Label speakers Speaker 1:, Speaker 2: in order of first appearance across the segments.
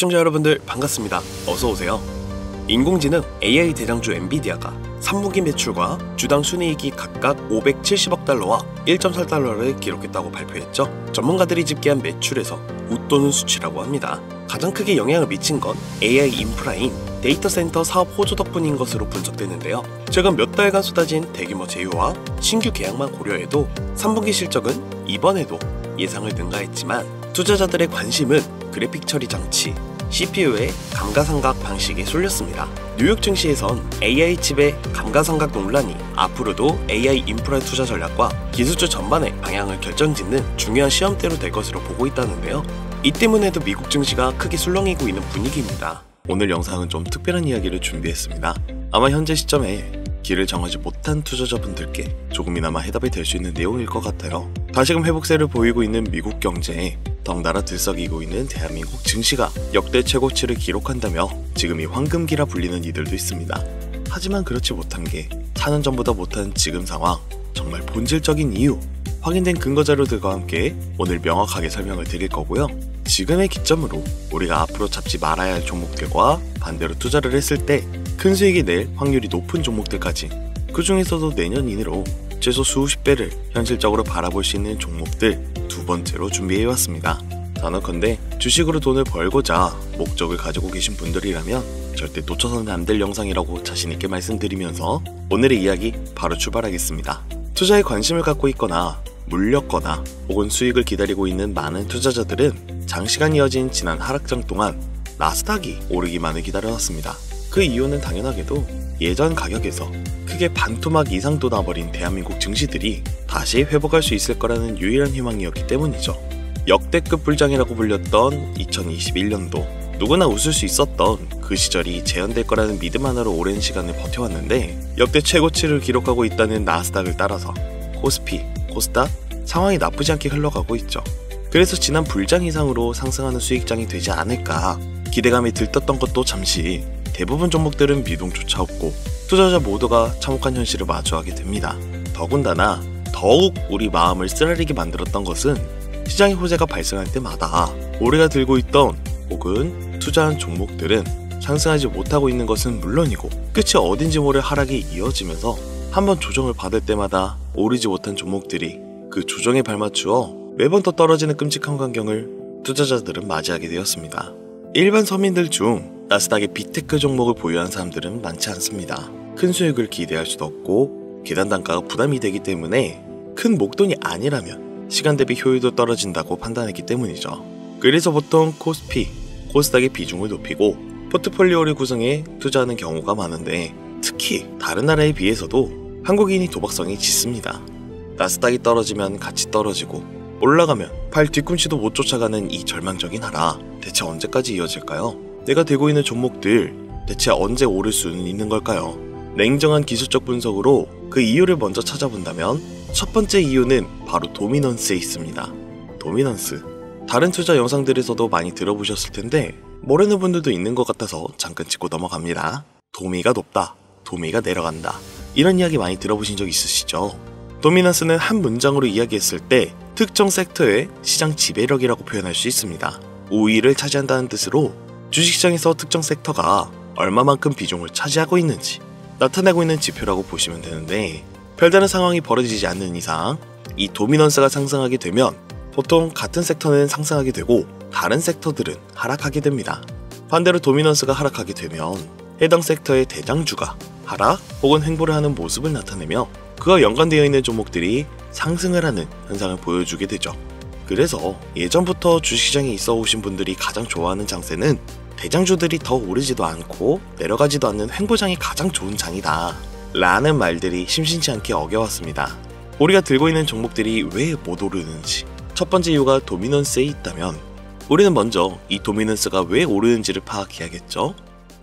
Speaker 1: 시청자 여러분들 반갑습니다. 어서오세요. 인공지능 AI 대장주 엔비디아가 3분기 매출과 주당 순이익이 각각 570억 달러와 1.4달러를 기록했다고 발표했죠. 전문가들이 집계한 매출에서 웃도는 수치라고 합니다. 가장 크게 영향을 미친 건 AI 인프라인 데이터 센터 사업 호조 덕분인 것으로 분석되는데요. 최근 몇 달간 쏟아진 대규모 제휴와 신규 계약만 고려해도 3분기 실적은 이번에도 예상을 능가했지만 투자자들의 관심은 그래픽 처리 장치, CPU의 감가상각 방식에 쏠렸습니다. 뉴욕 증시에선 AI 칩의 감가상각 논란이 앞으로도 AI 인프라 투자 전략과 기술주 전반의 방향을 결정짓는 중요한 시험대로 될 것으로 보고 있다는데요. 이 때문에도 미국 증시가 크게 술렁이고 있는 분위기입니다. 오늘 영상은 좀 특별한 이야기를 준비했습니다. 아마 현재 시점에 길을 정하지 못한 투자자분들께 조금이나마 해답이 될 수 있는 내용일 것 같아요. 다시금 회복세를 보이고 있는 미국 경제에 덩달아 들썩이고 있는 대한민국 증시가 역대 최고치를 기록한다며 지금 이 황금기라 불리는 이들도 있습니다. 하지만 그렇지 못한 게 4년 전보다 못한 지금 상황, 정말 본질적인 이유, 확인된 근거 자료들과 함께 오늘 명확하게 설명을 드릴 거고요. 지금의 기점으로 우리가 앞으로 잡지 말아야 할 종목들과 반대로 투자를 했을 때 큰 수익이 낼 확률이 높은 종목들까지, 그 중에서도 내년 이내로 최소 수십 배를 현실적으로 바라볼 수 있는 종목들 두 번째로 준비해왔습니다. 단언컨대 주식으로 돈을 벌고자 목적을 가지고 계신 분들이라면 절대 놓쳐서는 안 될 영상이라고 자신있게 말씀드리면서 오늘의 이야기 바로 출발하겠습니다. 투자에 관심을 갖고 있거나 물렸거나 혹은 수익을 기다리고 있는 많은 투자자들은 장시간 이어진 지난 하락장 동안 나스닥이 오르기만을 기다려왔습니다. 그 이유는 당연하게도 예전 가격에서 크게 반토막 이상 돋아버린 대한민국 증시들이 다시 회복할 수 있을 거라는 유일한 희망이었기 때문이죠. 역대급 불장이라고 불렸던 2021년도, 누구나 웃을 수 있었던 그 시절이 재현될 거라는 믿음 하나로 오랜 시간을 버텨왔는데 역대 최고치를 기록하고 있다는 나스닥을 따라서 코스피, 코스닥 상황이 나쁘지 않게 흘러가고 있죠. 그래서 지난 불장 이상으로 상승하는 수익장이 되지 않을까 기대감이 들떴던 것도 잠시 대부분 종목들은 미동조차 없고 투자자 모두가 참혹한 현실을 마주하게 됩니다. 더군다나 더욱 우리 마음을 쓰라리게 만들었던 것은 시장의 호재가 발생할 때마다 우리가 들고 있던 혹은 투자한 종목들은 상승하지 못하고 있는 것은 물론이고 끝이 어딘지 모를 하락이 이어지면서 한번 조정을 받을 때마다 오르지 못한 종목들이 그 조정에 발맞추어 매번 더 떨어지는 끔찍한 광경을 투자자들은 맞이하게 되었습니다. 일반 서민들 중 나스닥의 빅테크 종목을 보유한 사람들은 많지 않습니다. 큰 수익을 기대할 수도 없고 계단 단가가 부담이 되기 때문에 큰 목돈이 아니라면 시간 대비 효율도 떨어진다고 판단했기 때문이죠. 그래서 보통 코스피, 코스닥의 비중을 높이고 포트폴리오를 구성해 투자하는 경우가 많은데 특히 다른 나라에 비해서도 한국인이 도박성이 짙습니다. 나스닥이 떨어지면 같이 떨어지고 올라가면 발 뒤꿈치도 못 쫓아가는 이 절망적인 하락, 대체 언제까지 이어질까요? 내가 들고 있는 종목들 대체 언제 오를 수는 있는 걸까요? 냉정한 기술적 분석으로 그 이유를 먼저 찾아본다면 첫 번째 이유는 바로 도미넌스에 있습니다. 도미넌스, 다른 투자 영상들에서도 많이 들어보셨을 텐데 모르는 분들도 있는 것 같아서 잠깐 짚고 넘어갑니다. 도미가 높다, 도미가 내려간다, 이런 이야기 많이 들어보신 적 있으시죠? 도미넌스는 한 문장으로 이야기했을 때 특정 섹터의 시장 지배력이라고 표현할 수 있습니다. 우위를 차지한다는 뜻으로 주식시장에서 특정 섹터가 얼마만큼 비중을 차지하고 있는지 나타내고 있는 지표라고 보시면 되는데, 별다른 상황이 벌어지지 않는 이상 이 도미넌스가 상승하게 되면 보통 같은 섹터는 상승하게 되고 다른 섹터들은 하락하게 됩니다. 반대로 도미넌스가 하락하게 되면 해당 섹터의 대장주가 하락 혹은 횡보를 하는 모습을 나타내며 그와 연관되어 있는 종목들이 상승을 하는 현상을 보여주게 되죠. 그래서 예전부터 주식시장에 있어 오신 분들이 가장 좋아하는 장세는 대장주들이 더 오르지도 않고 내려가지도 않는 횡보장이 가장 좋은 장이다 라는 말들이 심심치 않게 어겨왔습니다. 우리가 들고 있는 종목들이 왜 못 오르는지 첫 번째 이유가 도미넌스에 있다면 우리는 먼저 이 도미넌스가 왜 오르는지를 파악해야겠죠.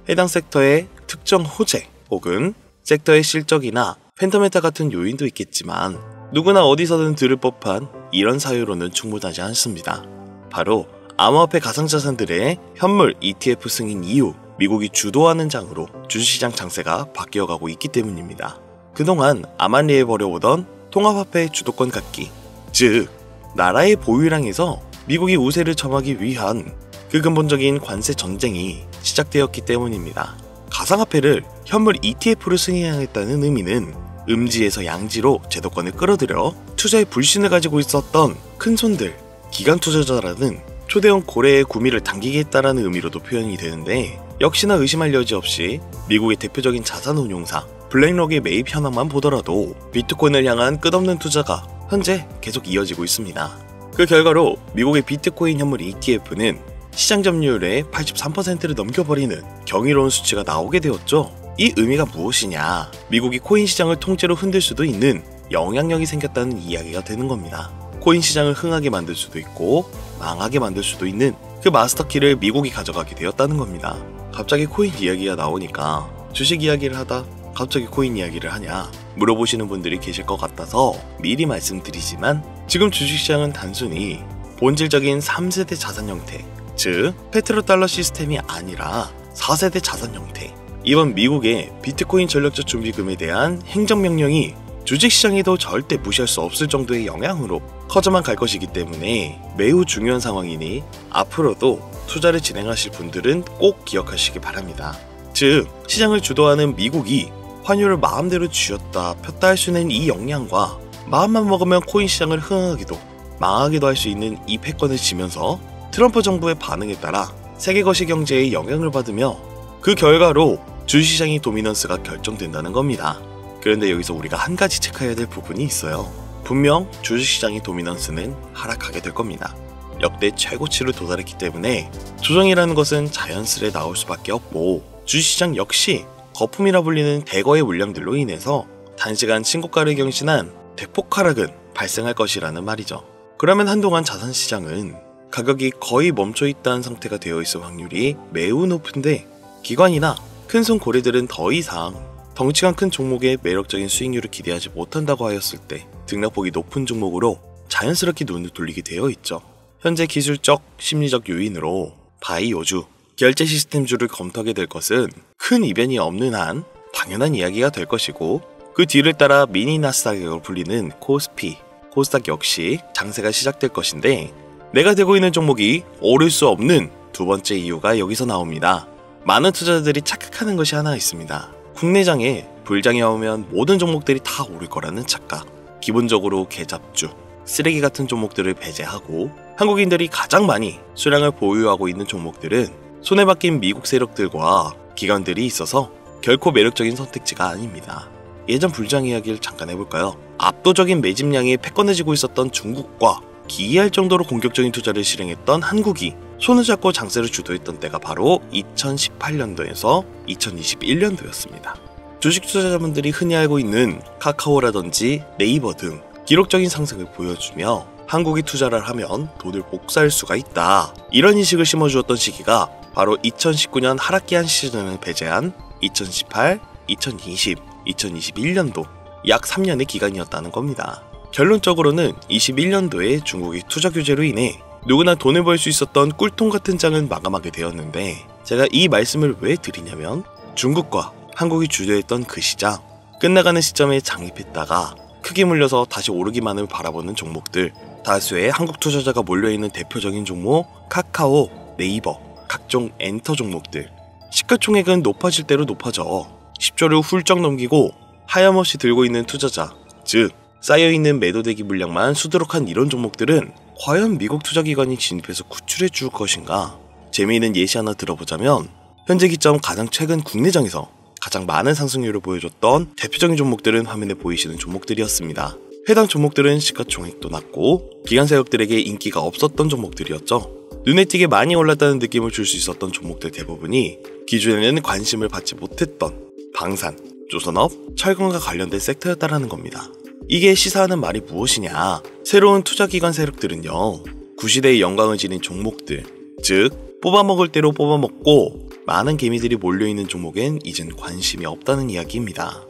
Speaker 1: 해당 섹터의 특정 호재 혹은 섹터의 실적이나 펜더메타 같은 요인도 있겠지만 누구나 어디서든 들을 법한 이런 사유로는 충분하지 않습니다. 바로 암호화폐 가상자산들의 현물 ETF 승인 이후 미국이 주도하는 장으로 주식시장 장세가 바뀌어가고 있기 때문입니다. 그동안 암암리에 벌여오던 통합화폐의 주도권 갖기, 즉 나라의 보유량에서 미국이 우세를 점하기 위한 그 근본적인 관세 전쟁이 시작되었기 때문입니다. 가상화폐를 현물 ETF로 승인하겠다는 의미는 음지에서 양지로 제도권을 끌어들여 투자의 불신을 가지고 있었던 큰손들, 기관 투자자라는 초대형 고래의 구미를 당기겠다라는 의미로도 표현이 되는데, 역시나 의심할 여지 없이 미국의 대표적인 자산 운용사 블랙록의 매입 현황만 보더라도 비트코인을 향한 끝없는 투자가 현재 계속 이어지고 있습니다. 그 결과로 미국의 비트코인 현물 ETF는 시장 점유율의 83%를 넘겨버리는 경이로운 수치가 나오게 되었죠. 이 의미가 무엇이냐? 미국이 코인 시장을 통째로 흔들 수도 있는 영향력이 생겼다는 이야기가 되는 겁니다. 코인 시장을 흥하게 만들 수도 있고 망하게 만들 수도 있는 그 마스터키를 미국이 가져가게 되었다는 겁니다. 갑자기 코인 이야기가 나오니까 주식 이야기를 하다 갑자기 코인 이야기를 하냐 물어보시는 분들이 계실 것 같아서 미리 말씀드리지만, 지금 주식시장은 단순히 본질적인 3세대 자산 형태, 즉 페트로달러 시스템이 아니라 4세대 자산 형태, 이번 미국의 비트코인 전력적 준비금에 대한 행정명령이 주식시장에도 절대 무시할 수 없을 정도의 영향으로 커져만 갈 것이기 때문에 매우 중요한 상황이니 앞으로도 투자를 진행하실 분들은 꼭 기억하시기 바랍니다. 즉, 시장을 주도하는 미국이 환율을 마음대로 쥐었다 폈다 할 수 있는 이 역량과 마음만 먹으면 코인 시장을 흥하기도 망하기도 할 수 있는 이 패권을 지면서 트럼프 정부의 반응에 따라 세계 거시 경제에 영향을 받으며 그 결과로 주식시장의 도미넌스가 결정된다는 겁니다. 그런데 여기서 우리가 한 가지 체크해야 될 부분이 있어요. 분명 주식시장의 도미넌스는 하락하게 될 겁니다. 역대 최고치를 도달했기 때문에 조정이라는 것은 자연스레 나올 수밖에 없고, 주식시장 역시 거품이라 불리는 대거의 물량들로 인해서 단시간 신고가를 경신한 대폭 하락은 발생할 것이라는 말이죠. 그러면 한동안 자산시장은 가격이 거의 멈춰있다는 상태가 되어 있을 확률이 매우 높은데, 기관이나 큰손 고래들은 더 이상 덩치가 큰 종목에 매력적인 수익률을 기대하지 못한다고 하였을 때 등락폭이 높은 종목으로 자연스럽게 눈을 돌리게 되어 있죠. 현재 기술적, 심리적 요인으로 바이오주, 결제 시스템주를 검토하게 될 것은 큰 이변이 없는 한 당연한 이야기가 될 것이고, 그 뒤를 따라 미니 나스닥으로 불리는 코스피, 코스닥 역시 장세가 시작될 것인데, 내가 들고 있는 종목이 오를 수 없는 두 번째 이유가 여기서 나옵니다. 많은 투자자들이 착각하는 것이 하나 있습니다. 국내장에 불장이 오면 모든 종목들이 다 오를 거라는 착각. 기본적으로 개잡주, 쓰레기 같은 종목들을 배제하고 한국인들이 가장 많이 수량을 보유하고 있는 종목들은 손에 박힌 미국 세력들과 기관들이 있어서 결코 매력적인 선택지가 아닙니다. 예전 불장 이야기를 잠깐 해볼까요? 압도적인 매집량이 패권을 쥐고 있었던 중국과 기이할 정도로 공격적인 투자를 실행했던 한국이 손을 잡고 장세를 주도했던 때가 바로 2018년도에서 2021년도였습니다. 주식 투자자분들이 흔히 알고 있는 카카오라든지 네이버 등 기록적인 상승을 보여주며 한국이 투자를 하면 돈을 복사할 수가 있다, 이런 인식을 심어주었던 시기가 바로 2019년 하락기한 시즌을 배제한 2018, 2020, 2021년도 약 3년의 기간이었다는 겁니다. 결론적으로는 21년도에 중국의 투자 규제로 인해 누구나 돈을 벌 수 있었던 꿀통 같은 장은 마감하게 되었는데, 제가 이 말씀을 왜 드리냐면, 중국과 한국이 주도했던 그 시장, 끝나가는 시점에 장입했다가 크게 물려서 다시 오르기만을 바라보는 종목들, 다수의 한국 투자자가 몰려있는 대표적인 종목 카카오, 네이버, 각종 엔터 종목들, 시가총액은 높아질 대로 높아져 10조를 훌쩍 넘기고 하염없이 들고 있는 투자자, 즉 쌓여있는 매도대기 물량만 수두룩한 이런 종목들은 과연 미국 투자기관이 진입해서 구출해 줄 것인가? 재미있는 예시 하나 들어보자면, 현재 기점 가장 최근 국내장에서 가장 많은 상승률을 보여줬던 대표적인 종목들은 화면에 보이시는 종목들이었습니다. 해당 종목들은 시가총액도 낮고 기관 세력들에게 인기가 없었던 종목들이었죠. 눈에 띄게 많이 올랐다는 느낌을 줄 수 있었던 종목들 대부분이 기존에는 관심을 받지 못했던 방산, 조선업, 철강과 관련된 섹터였다라는 겁니다. 이게 시사하는 말이 무엇이냐? 새로운 투자기관 세력들은요, 구시대의 영광을 지닌 종목들, 즉 뽑아먹을 대로 뽑아먹고 많은 개미들이 몰려있는 종목엔 이젠 관심이 없다는 이야기입니다.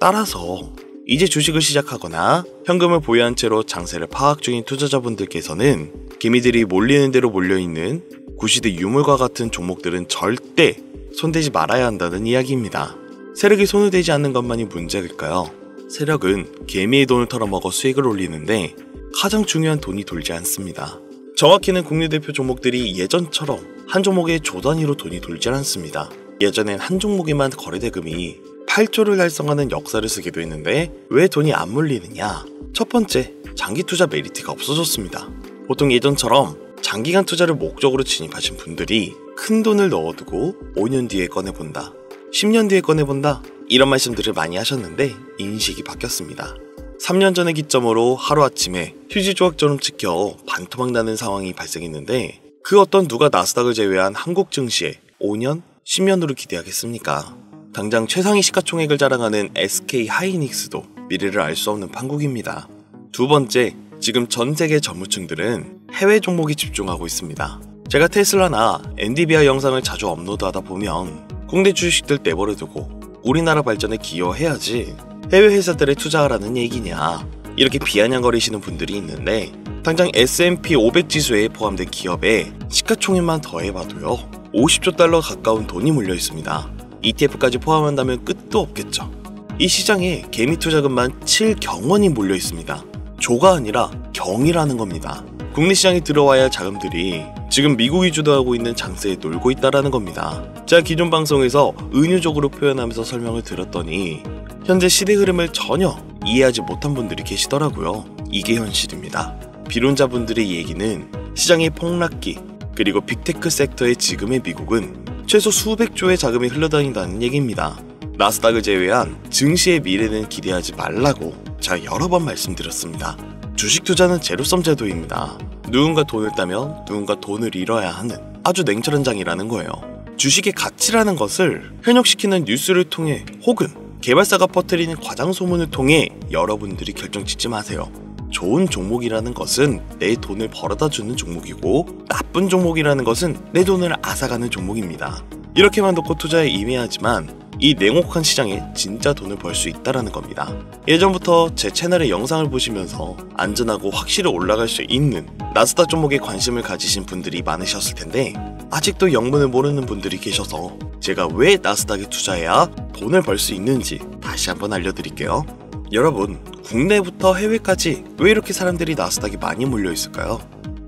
Speaker 1: 따라서 이제 주식을 시작하거나 현금을 보유한 채로 장세를 파악 중인 투자자분들께서는 개미들이 몰리는 대로 몰려있는 구시대 유물과 같은 종목들은 절대 손대지 말아야 한다는 이야기입니다. 세력이 손을 대지 않는 것만이 문제일까요? 세력은 개미의 돈을 털어먹어 수익을 올리는데 가장 중요한 돈이 돌지 않습니다. 정확히는 국내 대표 종목들이 예전처럼 한 종목에 조 단위로 돈이 돌질 않습니다. 예전엔 한 종목에만 거래대금이 8조를 달성하는 역사를 쓰기도 했는데 왜 돈이 안 몰리느냐? 첫 번째, 장기 투자 메리트가 없어졌습니다. 보통 예전처럼 장기간 투자를 목적으로 진입하신 분들이 큰 돈을 넣어두고 5년 뒤에 꺼내본다, 10년 뒤에 꺼내본다, 이런 말씀들을 많이 하셨는데 인식이 바뀌었습니다. 3년 전의 기점으로 하루아침에 휴지 조각처럼 찍혀 반토막 나는 상황이 발생했는데 그 어떤 누가 나스닥을 제외한 한국 증시에 5년, 10년으로 기대하겠습니까? 당장 최상위 시가총액을 자랑하는 SK 하이닉스도 미래를 알 수 없는 판국입니다. 두 번째, 지금 전 세계 전무층들은 해외 종목에 집중하고 있습니다. 제가 테슬라나 엔비디아 영상을 자주 업로드하다 보면 국내 주식들 내버려두고 우리나라 발전에 기여해야지 해외 회사들에 투자하라는 얘기냐, 이렇게 비아냥거리시는 분들이 있는데 당장 S&P 500 지수에 포함된 기업에 시가총액만 더해봐도요 50조 달러 가까운 돈이 몰려 있습니다. ETF까지 포함한다면 끝도 없겠죠. 이 시장에 개미 투자금만 7경원이 몰려 있습니다. 조가 아니라 경이라는 겁니다. 국내 시장에 들어와야 할 자금들이 지금 미국이 주도하고 있는 장세에 놀고 있다라는 겁니다. 제가 기존 방송에서 은유적으로 표현하면서 설명을 드렸더니 현재 시대 흐름을 전혀 이해하지 못한 분들이 계시더라고요. 이게 현실입니다. 비론자분들의 얘기는 시장의 폭락기 그리고 빅테크 섹터의 지금의 미국은 최소 수백 조의 자금이 흘러다닌다는 얘기입니다. 나스닥을 제외한 증시의 미래는 기대하지 말라고 제가 여러 번 말씀드렸습니다. 주식 투자는 제로섬 제도입니다. 누군가 돈을 따면 누군가 돈을 잃어야 하는 아주 냉철한 장이라는 거예요. 주식의 가치라는 것을 현혹시키는 뉴스를 통해 혹은 개발사가 퍼뜨리는 과장 소문을 통해 여러분들이 결정짓지 마세요. 좋은 종목이라는 것은 내 돈을 벌어다 주는 종목이고 나쁜 종목이라는 것은 내 돈을 앗아가는 종목입니다. 이렇게만 놓고 투자에 임해야지만 이 냉혹한 시장에 진짜 돈을 벌 수 있다는 겁니다. 예전부터 제 채널의 영상을 보시면서 안전하고 확실히 올라갈 수 있는 나스닥 종목에 관심을 가지신 분들이 많으셨을 텐데 아직도 영문을 모르는 분들이 계셔서 제가 왜 나스닥에 투자해야 돈을 벌 수 있는지 다시 한번 알려드릴게요. 여러분, 국내부터 해외까지 왜 이렇게 사람들이 나스닥에 많이 몰려 있을까요?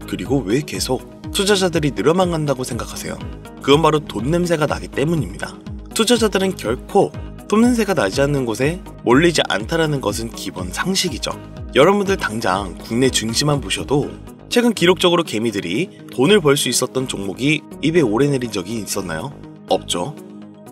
Speaker 1: 그리고 왜 계속 투자자들이 늘어만 간다고 생각하세요? 그건 바로 돈 냄새가 나기 때문입니다. 투자자들은 결코 돈 냄새가 나지 않는 곳에 몰리지 않다라는 것은 기본 상식이죠. 여러분들 당장 국내 증시만 보셔도 최근 기록적으로 개미들이 돈을 벌 수 있었던 종목이 입에 오르내린 적이 있었나요? 없죠.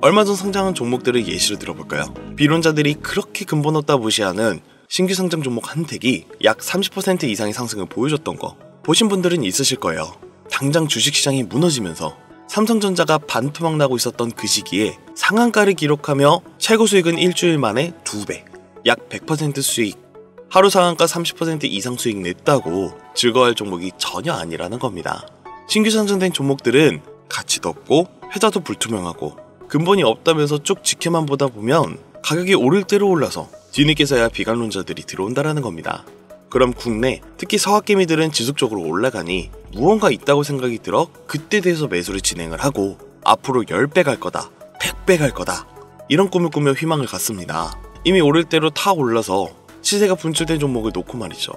Speaker 1: 얼마 전 상장한 종목들을 예시로 들어볼까요? 비론자들이 그렇게 근본 없다 무시하는 신규 상장 종목 한택이 약 30% 이상의 상승을 보여줬던 거 보신 분들은 있으실 거예요. 당장 주식시장이 무너지면서 삼성전자가 반토막 나고 있었던 그 시기에 상한가를 기록하며 최고 수익은 일주일 만에 2배, 약 100% 수익, 하루 상한가 30% 이상 수익 냈다고 즐거워할 종목이 전혀 아니라는 겁니다. 신규 상장된 종목들은 가치도 없고 회사도 불투명하고 근본이 없다면서 쭉 지켜만 보다 보면 가격이 오를 대로 올라서 뒤늦게서야 비관론자들이 들어온다라는 겁니다. 그럼 국내, 특히 서학개미들은 지속적으로 올라가니 무언가 있다고 생각이 들어 그때 돼서 매수를 진행을 하고 앞으로 10배 갈 거다, 100배 갈 거다, 이런 꿈을 꾸며 희망을 갖습니다. 이미 오를 대로 타 올라서 시세가 분출된 종목을 놓고 말이죠.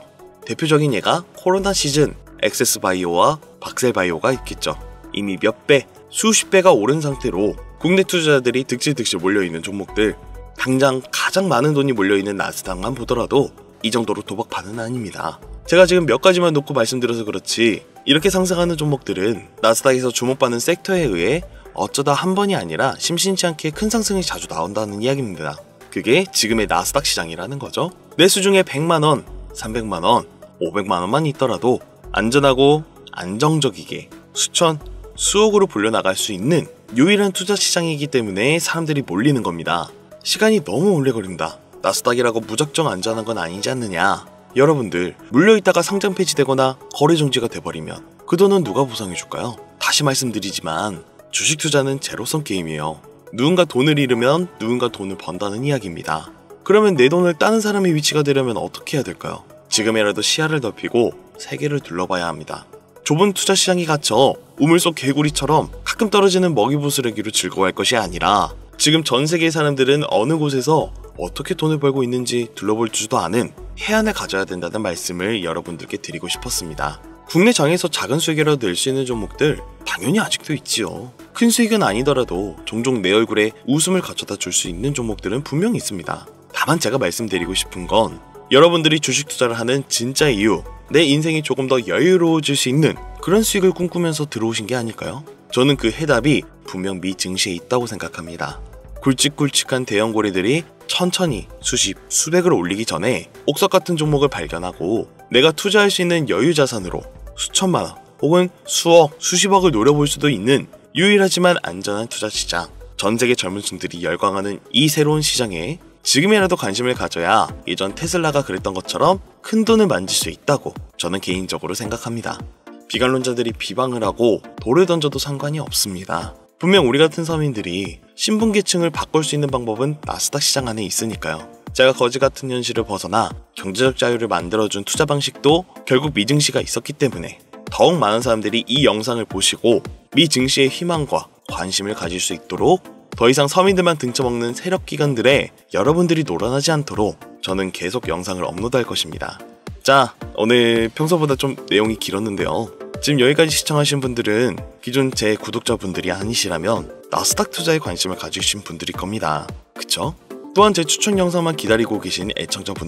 Speaker 1: 대표적인 예가 코로나 시즌 엑세스바이오와 박셀바이오가 있겠죠. 이미 몇 배, 수십 배가 오른 상태로 국내 투자자들이 득실득실 몰려있는 종목들, 당장 가장 많은 돈이 몰려있는 나스닥만 보더라도 이 정도로 도박판은 아닙니다. 제가 지금 몇 가지만 놓고 말씀드려서 그렇지 이렇게 상승하는 종목들은 나스닥에서 주목받는 섹터에 의해 어쩌다 한 번이 아니라 심심치 않게 큰 상승이 자주 나온다는 이야기입니다. 그게 지금의 나스닥 시장이라는 거죠. 매수 중에 100만원, 300만원, 500만원만 있더라도 안전하고 안정적이게 수천, 수억으로 불려나갈 수 있는 유일한 투자 시장이기 때문에 사람들이 몰리는 겁니다. 시간이 너무 오래 걸린다, 나스닥이라고 무작정 안전한 건 아니지 않느냐. 여러분들 물려있다가 상장 폐지되거나 거래 정지가 돼버리면 그 돈은 누가 보상해줄까요? 다시 말씀드리지만 주식 투자는 제로섬 게임이에요. 누군가 돈을 잃으면 누군가 돈을 번다는 이야기입니다. 그러면 내 돈을 따는 사람의 위치가 되려면 어떻게 해야 될까요? 지금이라도 시야를 넓히고 세계를 둘러봐야 합니다. 좁은 투자 시장에 갇혀 우물 속 개구리처럼 가끔 떨어지는 먹이부스러기로 즐거워할 것이 아니라 지금 전 세계의 사람들은 어느 곳에서 어떻게 돈을 벌고 있는지 둘러볼 줄도 아는 해안을 가져야 된다는 말씀을 여러분들께 드리고 싶었습니다. 국내 장에서 작은 수익이라도 낼 수 있는 종목들 당연히 아직도 있지요. 큰 수익은 아니더라도 종종 내 얼굴에 웃음을 가져다 줄 수 있는 종목들은 분명히 있습니다. 다만 제가 말씀드리고 싶은 건 여러분들이 주식 투자를 하는 진짜 이유, 내 인생이 조금 더 여유로워질 수 있는 그런 수익을 꿈꾸면서 들어오신 게 아닐까요? 저는 그 해답이 분명 미 증시에 있다고 생각합니다. 굵직굵직한 대형 고래들이 천천히 수십, 수백을 올리기 전에 옥석 같은 종목을 발견하고 내가 투자할 수 있는 여유 자산으로 수천만 원 혹은 수억, 수십억을 노려볼 수도 있는 유일하지만 안전한 투자 시장, 전 세계 젊은 층들이 열광하는 이 새로운 시장에 지금이라도 관심을 가져야 예전 테슬라가 그랬던 것처럼 큰 돈을 만질 수 있다고 저는 개인적으로 생각합니다. 비관론자들이 비방을 하고 돌을 던져도 상관이 없습니다. 분명 우리 같은 서민들이 신분계층을 바꿀 수 있는 방법은 나스닥 시장 안에 있으니까요. 제가 거지 같은 현실을 벗어나 경제적 자유를 만들어준 투자 방식도 결국 미증시가 있었기 때문에 더욱 많은 사람들이 이 영상을 보시고 미증시의 희망과 관심을 가질 수 있도록 더 이상 서민들만 등쳐먹는 세력기관들에 여러분들이 놀아나지 않도록 저는 계속 영상을 업로드할 것입니다. 자, 오늘 평소보다 좀 내용이 길었는데요. 지금 여기까지 시청하신 분들은 기존 제 구독자분들이 아니시라면 나스닥 투자에 관심을 가지신 분들일 겁니다. 그쵸? 또한 제 추천 영상만 기다리고 계신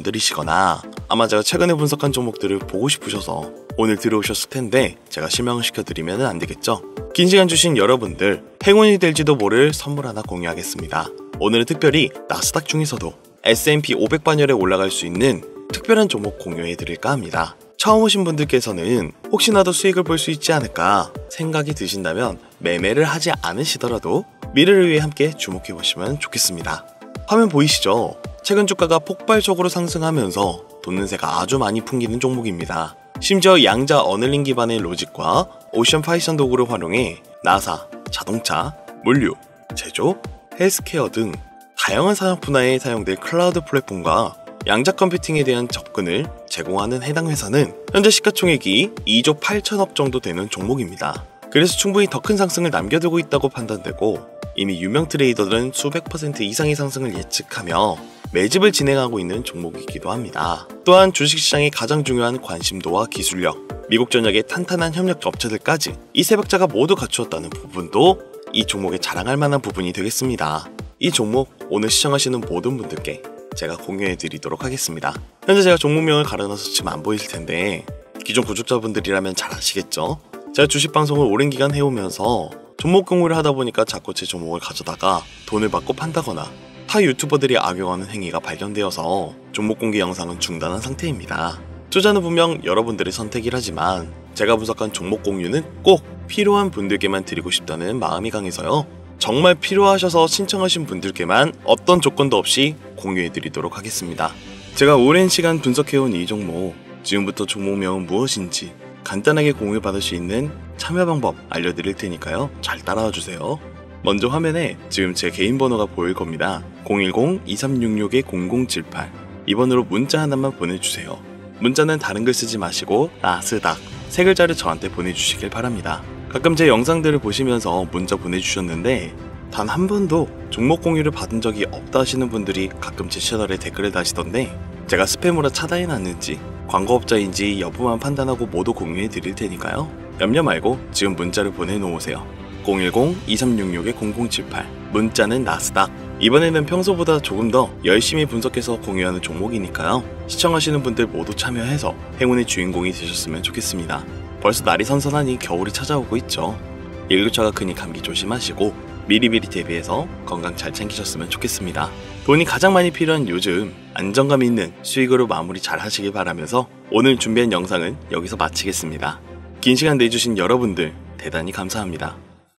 Speaker 1: 애청자분들이시거나 아마 제가 최근에 분석한 종목들을 보고 싶으셔서 오늘 들어오셨을 텐데 제가 실명을 시켜드리면 안 되겠죠? 긴 시간 주신 여러분들 행운이 될지도 모를 선물 하나 공유하겠습니다. 오늘은 특별히 나스닥 중에서도 S&P 500 반열에 올라갈 수 있는 특별한 종목 공유해드릴까 합니다. 처음 오신 분들께서는 혹시나도 수익을 볼 수 있지 않을까 생각이 드신다면 매매를 하지 않으시더라도 미래를 위해 함께 주목해보시면 좋겠습니다. 화면 보이시죠? 최근 주가가 폭발적으로 상승하면서 돈는새가 아주 많이 풍기는 종목입니다. 심지어 양자 어널링 기반의 로직과 오션 파이썬 도구를 활용해 나사, 자동차, 물류, 제조, 헬스케어 등 다양한 산업 분야에 사용될 클라우드 플랫폼과 양자 컴퓨팅에 대한 접근을 제공하는 해당 회사는 현재 시가총액이 2조 8천억 정도 되는 종목입니다. 그래서 충분히 더 큰 상승을 남겨두고 있다고 판단되고 이미 유명 트레이더들은 수백 % 이상의 상승을 예측하며 매집을 진행하고 있는 종목이기도 합니다. 또한 주식시장의 가장 중요한 관심도와 기술력, 미국 전역의 탄탄한 협력 업체들까지 이 세 박자가 모두 갖추었다는 부분도 이 종목에 자랑할 만한 부분이 되겠습니다. 이 종목 오늘 시청하시는 모든 분들께 제가 공유해드리도록 하겠습니다. 현재 제가 종목명을 가려놔서 지금 안 보이실 텐데 기존 구독자분들이라면 잘 아시겠죠? 제가 주식방송을 오랜 기간 해오면서 종목 공유를 하다 보니까 자꾸 제 종목을 가져다가 돈을 받고 판다거나 타 유튜버들이 악용하는 행위가 발견되어서 종목 공개 영상은 중단한 상태입니다. 투자는 분명 여러분들의 선택이라지만 제가 분석한 종목 공유는 꼭 필요한 분들께만 드리고 싶다는 마음이 강해서요. 정말 필요하셔서 신청하신 분들께만 어떤 조건도 없이 공유해드리도록 하겠습니다. 제가 오랜 시간 분석해온 이 종목, 지금부터 종목명은 무엇인지 간단하게 공유받을 수 있는 참여 방법 알려드릴 테니까요. 잘 따라와 주세요. 먼저 화면에 지금 제 개인 번호가 보일 겁니다. 010-2366-0078 이 번호로 문자 하나만 보내주세요. 문자는 다른 글 쓰지 마시고 나스닥 세 글자를 저한테 보내주시길 바랍니다. 가끔 제 영상들을 보시면서 문자 보내주셨는데 단 한 번도 종목 공유를 받은 적이 없다 하시는 분들이 가끔 제 채널에 댓글을 다시던데 제가 스팸으로 차단해놨는지 광고업자인지 여부만 판단하고 모두 공유해드릴 테니까요. 염려 말고 지금 문자를 보내놓으세요. 010-2366-0078 문자는 나스닥. 이번에는 평소보다 조금 더 열심히 분석해서 공유하는 종목이니까요. 시청하시는 분들 모두 참여해서 행운의 주인공이 되셨으면 좋겠습니다. 벌써 날이 선선하니 겨울이 찾아오고 있죠. 일교차가 크니 감기 조심하시고 미리미리 대비해서 건강 잘 챙기셨으면 좋겠습니다. 돈이 가장 많이 필요한 요즘 안정감 있는 수익으로 마무리 잘 하시길 바라면서 오늘 준비한 영상은 여기서 마치겠습니다. 긴 시간 내주신 여러분들 대단히 감사합니다.